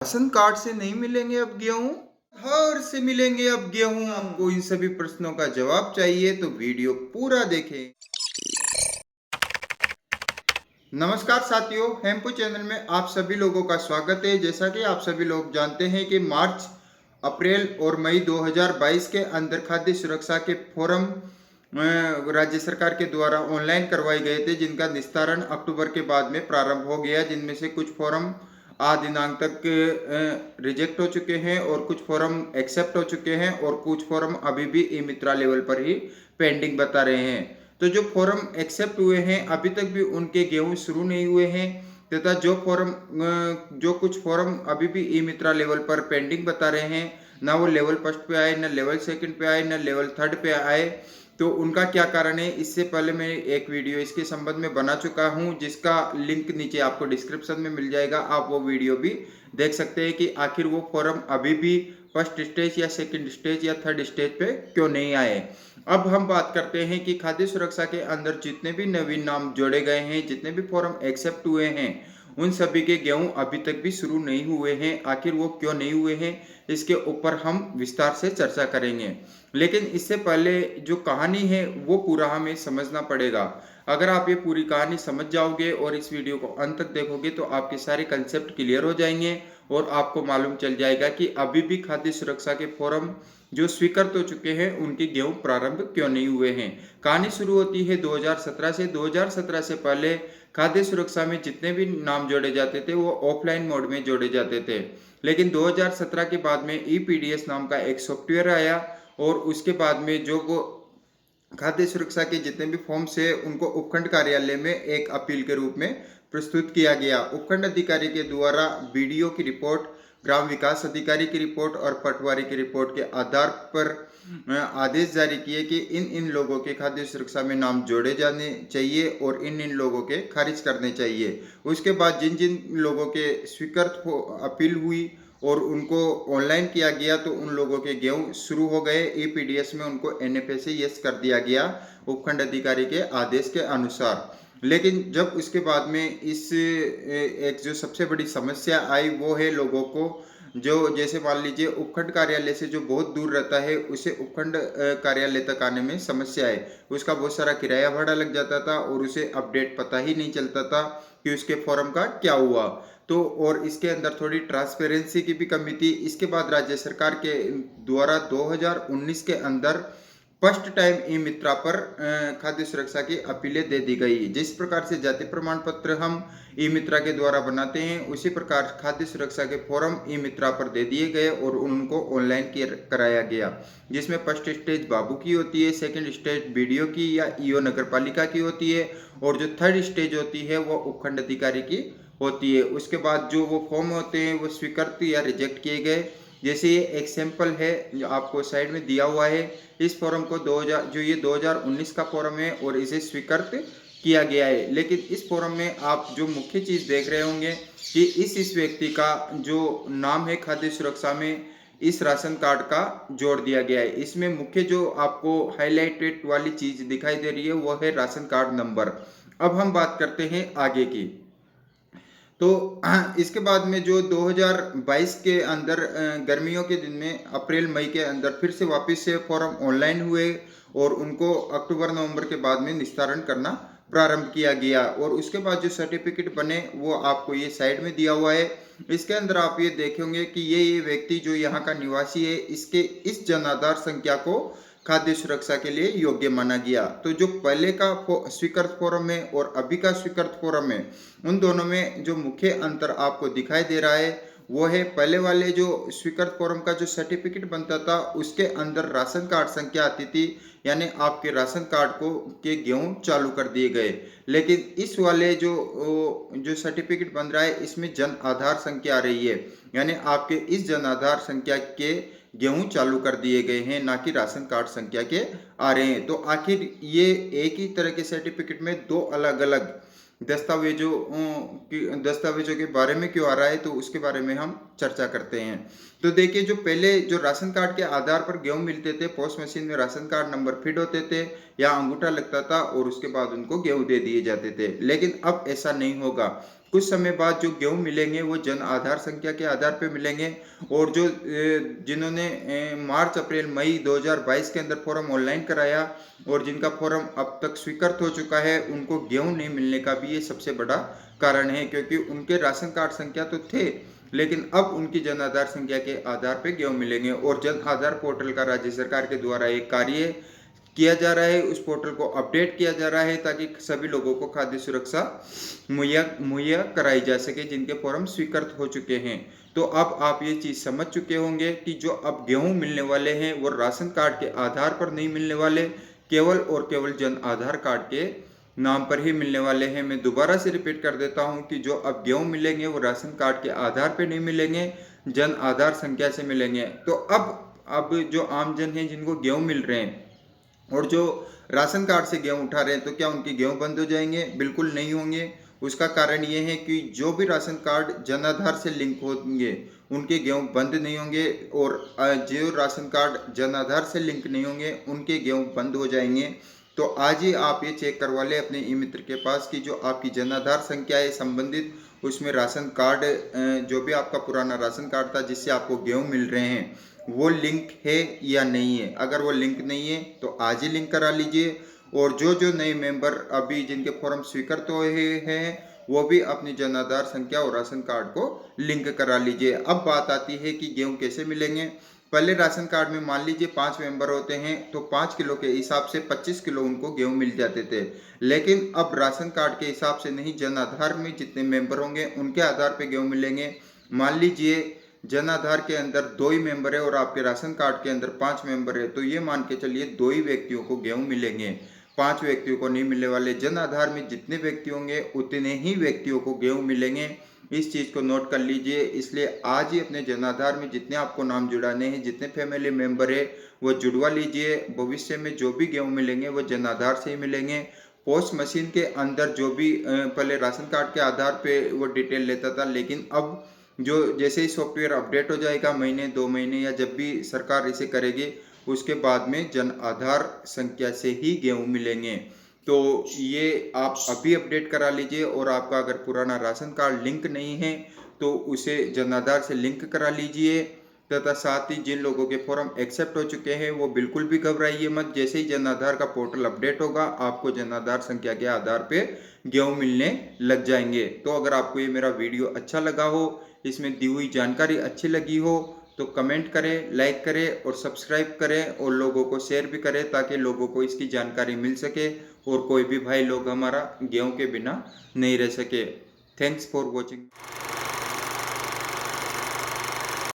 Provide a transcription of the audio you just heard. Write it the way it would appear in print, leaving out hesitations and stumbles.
Ration card से नहीं मिलेंगे अब गेहूं, घर से मिलेंगे अब गेहूं। आपको इन सभी प्रश्नों का जवाब चाहिए तो वीडियो पूरा देखें। नमस्कार साथियों, हेम्पू चैनल में आप सभी लोगों का स्वागत है। जैसा कि आप सभी लोग जानते हैं कि मार्च, अप्रैल और मई 2022 के अंदर खाद्य सुरक्षा के फॉर्म राज्य सरकार के द्वारा ऑनलाइन करवाए गए थे, जिनका निस्तारण अक्टूबर के बाद में प्रारंभ हो गया, जिनमें से कुछ फॉर्म आज दिनांक तक रिजेक्ट हो चुके हैं और कुछ फॉर्म एक्सेप्ट हो चुके हैं और कुछ फॉर्म अभी भी ई मित्रा लेवल पर ही पेंडिंग बता रहे हैं। तो जो फॉर्म एक्सेप्ट हुए हैं अभी तक भी उनके गेहूं शुरू नहीं हुए हैं, तथा जो कुछ फॉर्म अभी भी ई मित्रा लेवल पर पेंडिंग बता रहे हैं, ना वो लेवल फर्स्ट पे आए, ना लेवल सेकंड पे आए, ना लेवल थर्ड पे आए, तो उनका क्या कारण है। इससे पहले मैं एक वीडियो इसके संबंध में बना चुका हूं, जिसका लिंक नीचे आपको डिस्क्रिप्शन में मिल जाएगा। आप वो वीडियो भी देख सकते हैं कि आखिर वो फॉर्म अभी भी फर्स्ट स्टेज या सेकंड स्टेज या थर्ड स्टेज पे क्यों नहीं आए। अब हम बात करते हैं कि खाद्य सुरक्षा के अंदर जितने भी नवीन नाम जोड़े गए हैं, जितने भी फॉर्म एक्सेप्ट हुए हैं, उन सभी के गेहूं अभी तक भी शुरू नहीं हुए हैं। आखिर वो क्यों नहीं हुए हैं, इसके ऊपर हम विस्तार से चर्चा करेंगे। लेकिन इससे पहले जो कहानी है वो पूरा हमें समझना पड़ेगा। अगर आप ये पूरी कहानी समझ जाओगे और इस वीडियो को अंत तक देखोगे तो आपके सारे कंसेप्ट क्लियर हो जाएंगे और आपको मालूम चल जाएगा कि अभी भी खाद्य सुरक्षा के फॉर्म जो स्वीकृत हो चुके हैं उनके गेहूं प्रारंभ क्यों नहीं हुए हैं। कहानी शुरू होती है 2017 से। 2017 से पहले खाद्य सुरक्षा में जितने भी नाम जोड़े जाते थे वो ऑफलाइन मोड में जोड़े जाते थे, लेकिन 2017 के बाद में ईपीडीएस नाम का एक सॉफ्टवेयर आया और उसके बाद में जो वो खाद्य सुरक्षा के जितने भी फॉर्म्स है उनको उपखंड कार्यालय में एक अपील के रूप में प्रस्तुत किया गया। उपखंड अधिकारी के द्वारा बीडीओ की रिपोर्ट, ग्राम विकास अधिकारी की रिपोर्ट और पटवारी की रिपोर्ट के आधार पर आदेश जारी किए कि इन इन लोगों के खाद्य सुरक्षा में नाम जोड़े जाने चाहिए और इन इन लोगों के खारिज करने चाहिए। उसके बाद जिन जिन लोगों के स्वीकृत अपील हुई और उनको ऑनलाइन किया गया तो उन लोगों के गेहूं शुरू हो गए। ईपीडीएस में उनको एनएफए से यस कर दिया गया उपखंड अधिकारी के आदेश के अनुसार। लेकिन जब उसके बाद में इस एक जो सबसे बड़ी समस्या आई वो है लोगों को, जो जैसे मान लीजिए उपखंड कार्यालय से जो बहुत दूर रहता है उसे उपखंड कार्यालय तक आने में समस्या है। उसका बहुत सारा किराया भाड़ा लग जाता था और उसे अपडेट पता ही नहीं चलता था कि उसके फॉर्म का क्या हुआ। तो और इसके अंदर थोड़ी ट्रांसपेरेंसी की भी कमी थी। इसके बाद राज्य सरकार के द्वारा 2019 के अंदर फर्स्ट टाइम ई मित्रा पर खाद्य सुरक्षा की अपीलें दे दी गई। जिस प्रकार से जाति प्रमाण पत्र हम ई मित्रा के द्वारा बनाते हैं उसी प्रकार खाद्य सुरक्षा के फॉर्म ई मित्रा पर दे दिए गए और उनको ऑनलाइन कराया गया, जिसमें फर्स्ट स्टेज बाबू की होती है, सेकंड स्टेज बीडीओ की या ईओ नगर पालिका की होती है और जो थर्ड स्टेज होती है वो उपखंड अधिकारी की होती है। उसके बाद जो वो फॉर्म होते हैं वो स्वीकृत या रिजेक्ट किए गए। जैसे ये एक सैंपल है जो आपको साइड में दिया हुआ है। इस फॉर्म को 2019 का फॉर्म है और इसे स्वीकृत किया गया है। लेकिन इस फॉर्म में आप जो मुख्य चीज देख रहे होंगे कि इस व्यक्ति का जो नाम है खाद्य सुरक्षा में इस राशन कार्ड का जोड़ दिया गया है। इसमें मुख्य जो आपको हाईलाइटेड वाली चीज दिखाई दे रही है वो है राशन कार्ड नंबर। अब हम बात करते हैं आगे की। तो इसके बाद में जो 2022 के अंदर गर्मियों के दिन में अप्रैल मई के अंदर फिर से वापस से फॉर्म ऑनलाइन हुए और उनको अक्टूबर नवंबर के बाद में निस्तारण करना प्रारंभ किया गया और उसके बाद जो सर्टिफिकेट बने वो आपको ये साइड में दिया हुआ है। इसके अंदर आप ये देखेंगे कि ये व्यक्ति जो यहाँ का निवासी है इसके इस जन आधार संख्या को खाद्य सुरक्षा के लिए योग्य माना गया। तो जो पहले का स्वीकृत फॉर्म है और अभी का स्वीकृत फॉर्म है उन दोनों में जो मुख्य अंतर आपको दिखाई दे रहा है वो है पहले वाले जो स्वीकृत फॉर्म का जो सर्टिफिकेट बनता था उसके अंदर राशन कार्ड संख्या आती थी, यानी आपके राशन कार्ड को के गेहूं चालू कर दिए गए। लेकिन इस वाले जो सर्टिफिकेट बन रहा है इसमें जन आधार संख्या आ रही है, यानी आपके इस जन आधार संख्या के गेहूं चालू कर दिए गए हैं, ना कि राशन कार्ड संख्या के आ रहे हैं। तो आखिर ये एक ही तरह के सर्टिफिकेट में दो अलग अलग दस्तावेजों के बारे में क्यों आ रहा है, तो उसके बारे में हम चर्चा करते हैं। तो देखिए, जो पहले जो राशन कार्ड के आधार पर गेहूं मिलते थे, पोस्ट मशीन में राशन कार्ड नंबर फिट होते थे या अंगूठा लगता था और उसके बाद उनको गेहूं दे दिए जाते थे। लेकिन अब ऐसा नहीं होगा। कुछ समय बाद जो गेहूं मिलेंगे वो जन आधार संख्या के आधार पे मिलेंगे। और जो जिन्होंने मार्च अप्रैल मई 2022 के अंदर फॉर्म ऑनलाइन कराया और जिनका फॉर्म अब तक स्वीकृत हो चुका है, उनको गेहूं नहीं मिलने का भी ये सबसे बड़ा कारण है, क्योंकि उनके राशन कार्ड संख्या तो थे, लेकिन अब उनकी जन आधार संख्या के आधार पर गेहूं मिलेंगे। और जन आधार पोर्टल का राज्य सरकार के द्वारा एक कार्य किया जा रहा है, उस पोर्टल को अपडेट किया जा रहा है ताकि सभी लोगों को खाद्य सुरक्षा मुहैया कराई जा सके जिनके फॉर्म स्वीकृत हो चुके हैं। तो अब आप ये चीज समझ चुके होंगे कि जो अब गेहूं मिलने वाले हैं वो राशन कार्ड के आधार पर नहीं मिलने वाले, केवल और केवल जन आधार कार्ड के नाम पर ही मिलने वाले हैं। मैं दोबारा से रिपीट कर देता हूं कि जो अब गेहूं मिलेंगे वो राशन कार्ड के आधार पर नहीं मिलेंगे, जन आधार संख्या से मिलेंगे। तो अब जो आमजन है जिनको गेहूं मिल रहे हैं और जो राशन कार्ड से गेहूं उठा रहे हैं, तो क्या उनके गेहूं बंद हो जाएंगे? बिल्कुल नहीं होंगे। उसका कारण ये है कि जो भी राशन कार्ड जन आधार से लिंक होंगे उनके गेहूं बंद नहीं होंगे, और जो राशन कार्ड जन आधार से लिंक नहीं होंगे उनके गेहूं बंद हो जाएंगे। तो आज ही आप ये चेक करवा लें अपने ई मित्र के पास कि जो आपकी जन आधार संख्या है संबंधित, उसमें राशन कार्ड जो भी आपका पुराना राशन कार्ड था जिससे आपको गेहूं मिल रहे हैं वो लिंक है या नहीं है। अगर वो लिंक नहीं है तो आज ही लिंक करा लीजिए। और जो जो नए मेंबर अभी जिनके फॉर्म स्वीकृत हुए हैं वो भी अपनी जन आधार संख्या और राशन कार्ड को लिंक करा लीजिए। अब बात आती है कि गेहूं कैसे मिलेंगे। पहले राशन कार्ड में मान लीजिए 5 मेंबर होते हैं तो 5 किलो के हिसाब से 25 किलो उनको गेहूं मिल जाते थे, लेकिन अब राशन कार्ड के हिसाब से नहीं, जन आधार में जितने मेंबर होंगे उनके आधार पे गेहूं मिलेंगे। मान लीजिए जन आधार के अंदर 2 ही मेंबर है और आपके राशन कार्ड के अंदर 5 मेंबर है, तो ये मान के चलिए 2 ही व्यक्तियों को गेहूं मिलेंगे, 5 व्यक्तियों को नहीं मिलने वाले। जन आधार में जितने व्यक्ति होंगे उतने ही व्यक्तियों को गेहूं मिलेंगे। इस चीज को नोट कर लीजिए। इसलिए आज ही अपने जन आधार में जितने आपको नाम जुड़ाने हैं, जितने फैमिली मेंबर है वो जुड़वा लीजिए। भविष्य में जो भी गेहूं मिलेंगे वो जन आधार से ही मिलेंगे। पोस्ट मशीन के अंदर जो भी पहले राशन कार्ड के आधार पे वो डिटेल लेता था, लेकिन अब जो जैसे ही सॉफ्टवेयर अपडेट हो जाएगा महीने 2 महीने या जब भी सरकार इसे करेगी, उसके बाद में जन आधार संख्या से ही गेहूं मिलेंगे। तो ये आप अभी अपडेट करा लीजिए। और आपका अगर पुराना राशन कार्ड लिंक नहीं है तो उसे जन आधार से लिंक करा लीजिए। तथा साथ ही जिन लोगों के फॉर्म एक्सेप्ट हो चुके हैं वो बिल्कुल भी घबराइए मत। जैसे ही जन आधार का पोर्टल अपडेट होगा आपको जन आधार संख्या के आधार पे गेहूं मिलने लग जाएंगे। तो अगर आपको ये मेरा वीडियो अच्छा लगा हो, इसमें दी हुई जानकारी अच्छी लगी हो, तो कमेंट करें, लाइक करें और सब्सक्राइब करें और लोगों को शेयर भी करें ताकि लोगों को इसकी जानकारी मिल सके और कोई भी भाई लोग हमारा गेहूं के बिना नहीं रह सके। Thanks for watching.